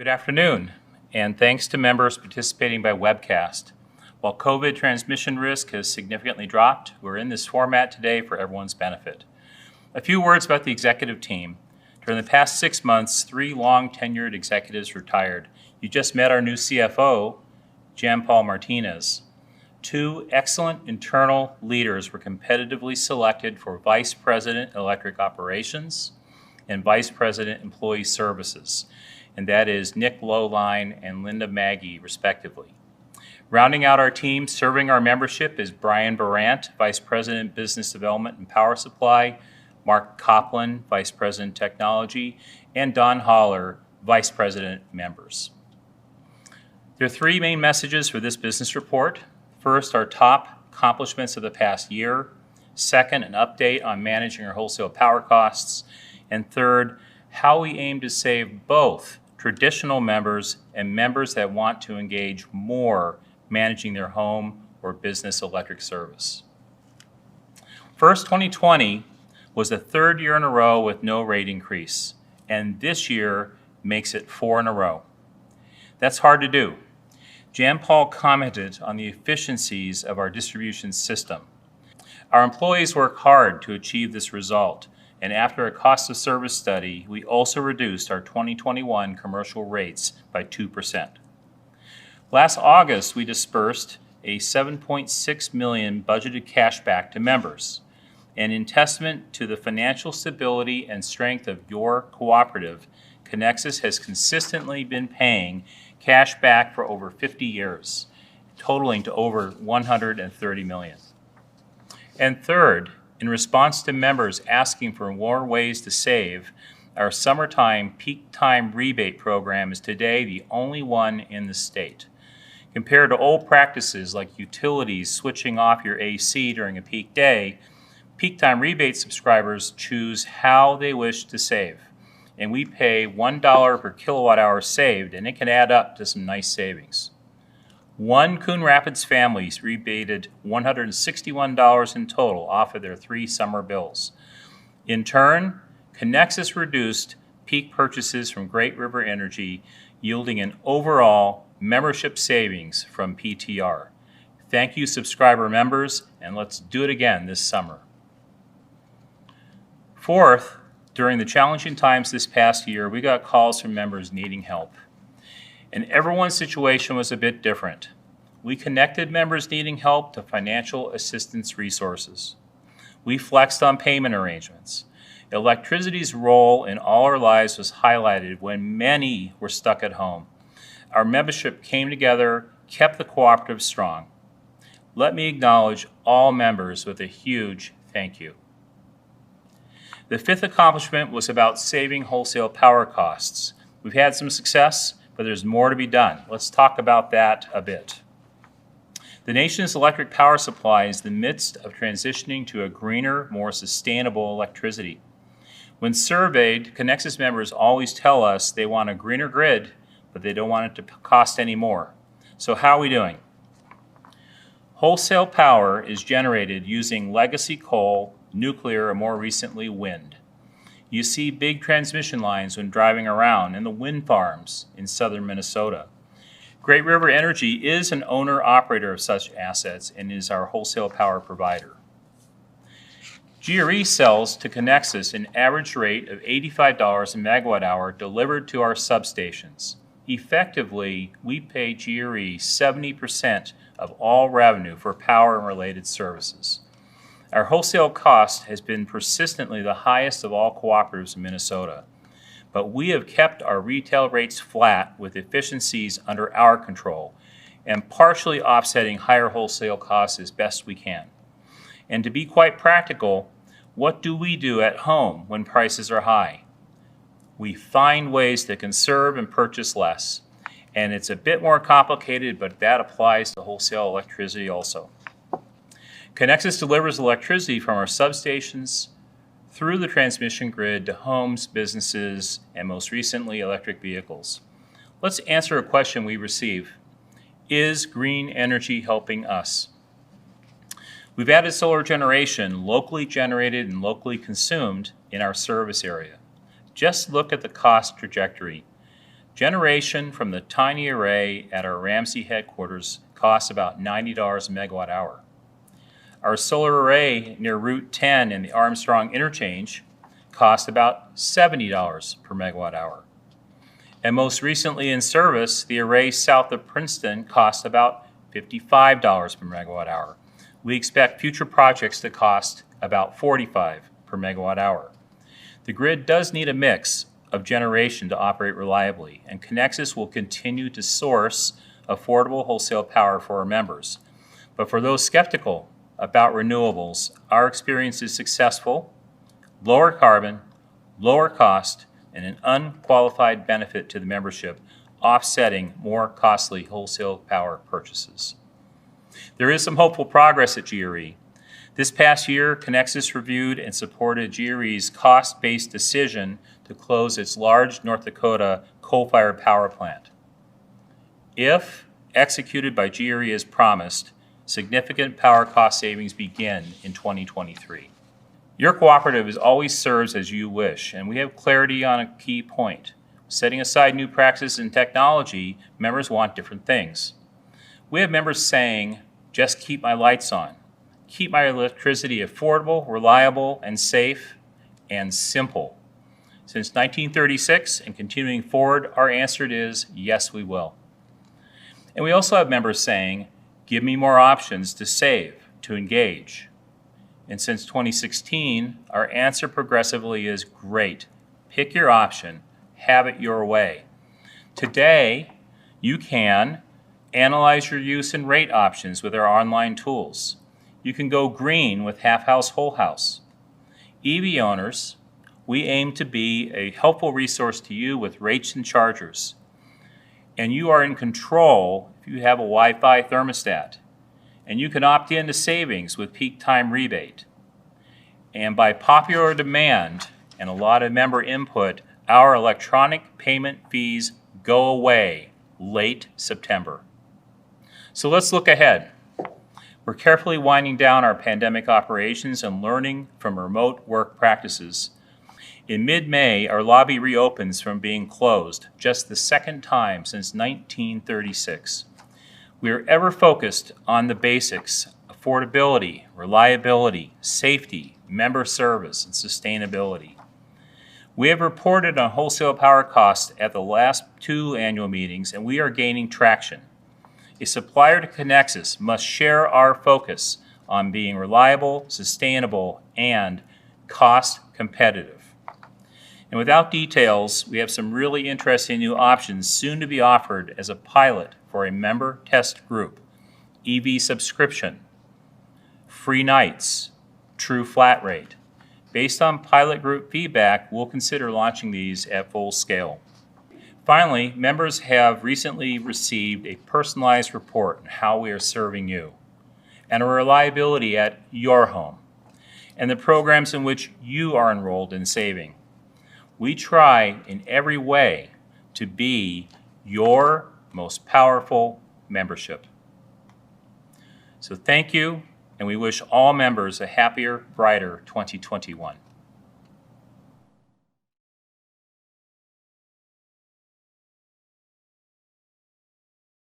Good afternoon, and thanks to members participating by webcast. While COVID transmission risk has significantly dropped, we're in this format today for everyone's benefit. A few words about the executive team. During the past 6 months, 3 long-tenured executives retired. You just met our new CFO, Jean-Paul Martinez. 2 excellent internal leaders were competitively selected for Vice President Electric Operations and Vice President Employee Services, and that is Nick Lowline and Linda Maggie, respectively. Rounding out our team, serving our membership is Brian Barant, Vice President Business Development and Power Supply, Mark Copland, Vice President Technology, and Don Holler, Vice President Members. There are 3 main messages for this business report. First, our top accomplishments of the past year. Second, an update on managing our wholesale power costs. And third, how we aim to save both traditional members and members that want to engage more managing their home or business electric service. First, 2020 was the 3rd year in a row with no rate increase, and this year makes it 4 in a row. That's hard to do. Jean-Paul commented on the efficiencies of our distribution system. Our employees work hard to achieve this result, and after a cost of service study, we also reduced our 2021 commercial rates by 2%. Last August, we dispersed a $7.6 million budgeted cash back to members. And in testament to the financial stability and strength of your cooperative, Connexus has consistently been paying cash back for over 50 years, totaling to over $130 million. And third, in response to members asking for more ways to save, our summertime peak time rebate program is today the only one in the state. Compared to old practices like utilities switching off your AC during a peak day, peak time rebate subscribers choose how they wish to save. And we pay $1 per kilowatt hour saved, and it can add up to some nice savings. One Coon Rapids family rebated $161 in total off of their 3 summer bills. In turn, Connexus reduced peak purchases from Great River Energy, yielding an overall membership savings from PTR. Thank you, subscriber members, and let's do it again this summer. Fourth, during the challenging times this past year, we got calls from members needing help. And everyone's situation was a bit different. We connected members needing help to financial assistance resources. We flexed on payment arrangements. Electricity's role in all our lives was highlighted when many were stuck at home. Our membership came together, kept the cooperative strong. Let me acknowledge all members with a huge thank you. The 5th accomplishment was about saving wholesale power costs. We've had some success, but there's more to be done. Let's talk about that a bit. The nation's electric power supply is in the midst of transitioning to a greener, more sustainable electricity. When surveyed, Connexus members always tell us they want a greener grid, but they don't want it to cost any more. So how are we doing? Wholesale power is generated using legacy coal, nuclear, and more recently wind. You see big transmission lines when driving around and the wind farms in southern Minnesota. Great River Energy is an owner-operator of such assets and is our wholesale power provider. GRE sells to Connexus an average rate of $85 a megawatt hour delivered to our substations. Effectively, we pay GRE 70% of all revenue for power and related services. Our wholesale cost has been persistently the highest of all cooperatives in Minnesota, but we have kept our retail rates flat with efficiencies under our control and partially offsetting higher wholesale costs as best we can. And to be quite practical, what do we do at home when prices are high? We find ways to conserve and purchase less. And it's a bit more complicated, but that applies to wholesale electricity also. Connexus delivers electricity from our substations through the transmission grid to homes, businesses, and most recently, electric vehicles. Let's answer a question we receive. Is green energy helping us? We've added solar generation, locally generated and locally consumed, in our service area. Just look at the cost trajectory. Generation from the tiny array at our Ramsey headquarters costs about $90 a megawatt hour. Our solar array near Route 10 in the Armstrong interchange cost about $70 per megawatt hour. And most recently in service, the array south of Princeton cost about $55 per megawatt hour. We expect future projects to cost about $45 per megawatt hour. The grid does need a mix of generation to operate reliably, and Connexus will continue to source affordable wholesale power for our members. But for those skeptical about renewables, our experience is successful, lower carbon, lower cost, and an unqualified benefit to the membership, offsetting more costly wholesale power purchases. There is some hopeful progress at GRE. This past year, Connexus reviewed and supported GRE's cost-based decision to close its large North Dakota coal-fired power plant. If executed by GRE as promised, significant power cost savings begin in 2023. Your cooperative always serves as you wish, and we have clarity on a key point. Setting aside new practices and technology, members want different things. We have members saying, just keep my lights on. Keep my electricity affordable, reliable, and safe, and simple. Since 1936 and continuing forward, our answer is yes, we will. And we also have members saying, give me more options to save, to engage. And since 2016, our answer progressively is great. Pick your option, have it your way. Today, you can analyze your use and rate options with our online tools. You can go green with half house, whole house. EV owners, we aim to be a helpful resource to you with rates and chargers. And you are in control if you have a Wi-Fi thermostat. And you can opt in to savings with peak time rebate. And by popular demand and a lot of member input, our electronic payment fees go away late September. So let's look ahead. We're carefully winding down our pandemic operations and learning from remote work practices. In mid-May, our lobby reopens from being closed, just the second time since 1936. We are ever focused on the basics: affordability, reliability, safety, member service, and sustainability. We have reported on wholesale power costs at the last 2 annual meetings, and we are gaining traction. A supplier to Connexus must share our focus on being reliable, sustainable, and cost competitive. And without details, we have some really interesting new options soon to be offered as a pilot for a member test group: EV subscription, free nights, true flat rate. Based on pilot group feedback, we'll consider launching these at full scale. Finally, members have recently received a personalized report on how we are serving you, and a reliability at your home, and the programs in which you are enrolled in saving. We try in every way to be your most powerful membership. So thank you, and we wish all members a happier, brighter 2021.